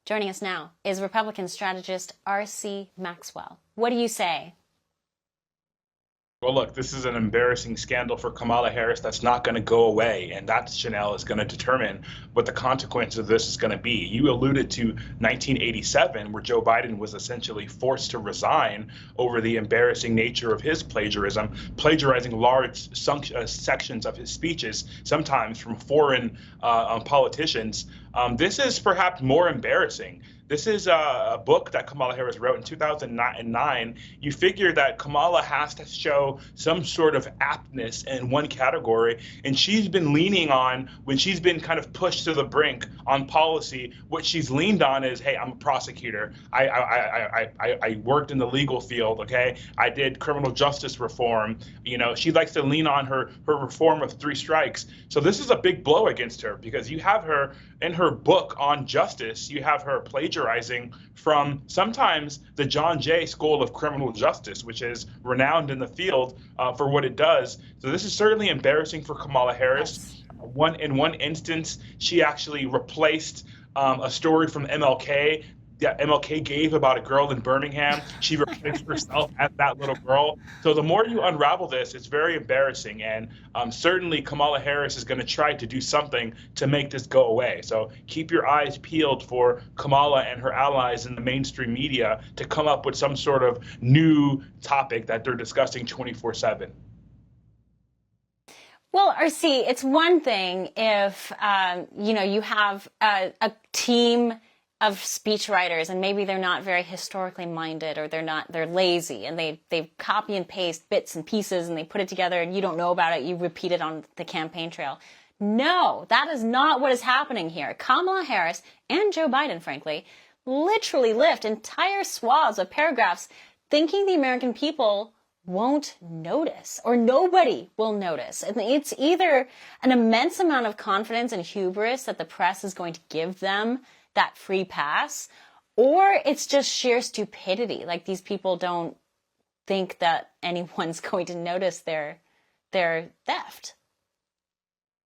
Joining us now is Republican strategist R.C. Maxwell. What do you say? Well, look, this is an embarrassing scandal for Kamala Harris that's not going to go away, and that, Chanel, is going to determine what the consequence of this is going to be. You alluded to 1987, where Joe Biden was essentially forced to resign over the embarrassing nature of his plagiarism, plagiarizing large sections of his speeches, sometimes from foreign politicians. This is perhaps more embarrassing. This is a book that Kamala Harris wrote in 2009. You figure that Kamala has to show some sort of aptness in one category, and she's been leaning on, when she's been kind of pushed to the brink on policy, what she's leaned on is, hey, I'm a prosecutor. I worked in the legal field, okay? I did criminal justice reform. You know, she likes to lean on her reform of 3 strikes. So this is a big blow against her, because you have her in her book on justice, you have her plagiarizing from sometimes the John Jay School of Criminal Justice, which is renowned in the field for what it does. So this is certainly embarrassing for Kamala Harris. In one instance, she actually replaced a story from MLK that MLK gave about a girl in Birmingham. She replaced herself as that little girl. So the more you unravel this, it's very embarrassing. And certainly Kamala Harris is going to try to do something to make this go away. So keep your eyes peeled for Kamala and her allies in the mainstream media to come up with some sort of new topic that they're discussing 24/7. Well, RC, it's one thing if, you have a team of speechwriters, and maybe they're not very historically minded, or they're lazy, and they copy and paste bits and pieces, and they put it together, and you don't know about it, you repeat it on the campaign trail. No, that is not what is happening here. Kamala Harris and Joe Biden, frankly, literally lift entire swaths of paragraphs thinking the American people won't notice, or nobody will notice. And it's either an immense amount of confidence and hubris that the press is going to give them that free pass, or it's just sheer stupidity. Like, these people don't think that anyone's going to notice their theft.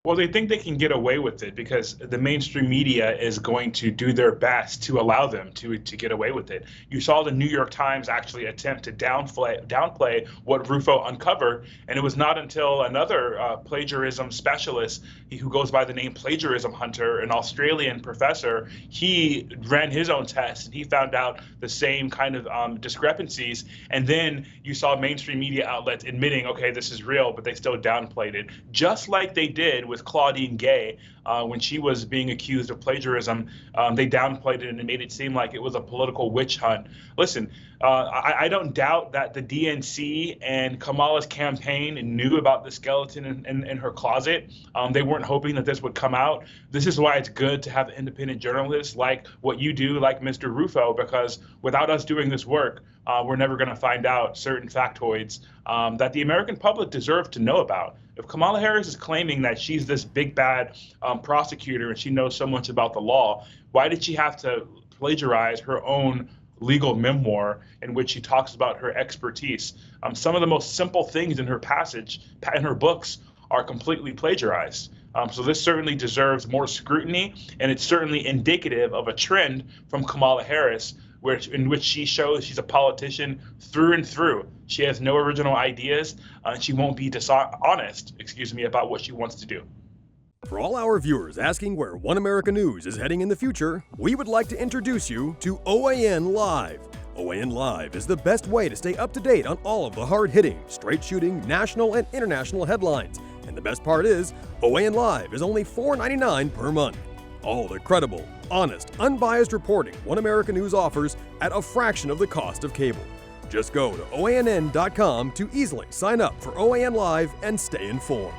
Well, they think they can get away with it because the mainstream media is going to do their best to allow them to get away with it. You saw the New York Times actually attempt to downplay what Rufo uncovered, and it was not until another plagiarism specialist, who goes by the name Plagiarism Hunter, an Australian professor, he ran his own test and he found out the same kind of discrepancies. And then you saw mainstream media outlets admitting, okay, this is real, but they still downplayed it, just like they did with Claudine Gay when she was being accused of plagiarism. They downplayed it and it made it seem like it was a political witch hunt. Listen, I don't doubt that the DNC and Kamala's campaign knew about the skeleton in her closet. They weren't hoping that this would come out. This is why it's good to have independent journalists like what you do, like Mr. Rufo, because without us doing this work, we're never going to find out certain factoids that the American public deserve to know about. If Kamala Harris is claiming that she's this big bad prosecutor and she knows so much about the law, why did she have to plagiarize her own legal memoir in which she talks about her expertise? Some of the most simple things in her books are completely plagiarized. So this certainly deserves more scrutiny, and it's certainly indicative of a trend from Kamala Harris in which she shows she's a politician through and through. She has no original ideas, and she won't be honest, about what she wants to do. For all our viewers asking where One America News is heading in the future, we would like to introduce you to OAN Live. OAN Live is the best way to stay up to date on all of the hard-hitting, straight-shooting, national and international headlines. And the best part is, OAN Live is only $4.99 per month. All the credible, honest, unbiased reporting One America News offers at a fraction of the cost of cable. Just go to OANN.com to easily sign up for OAN Live and stay informed.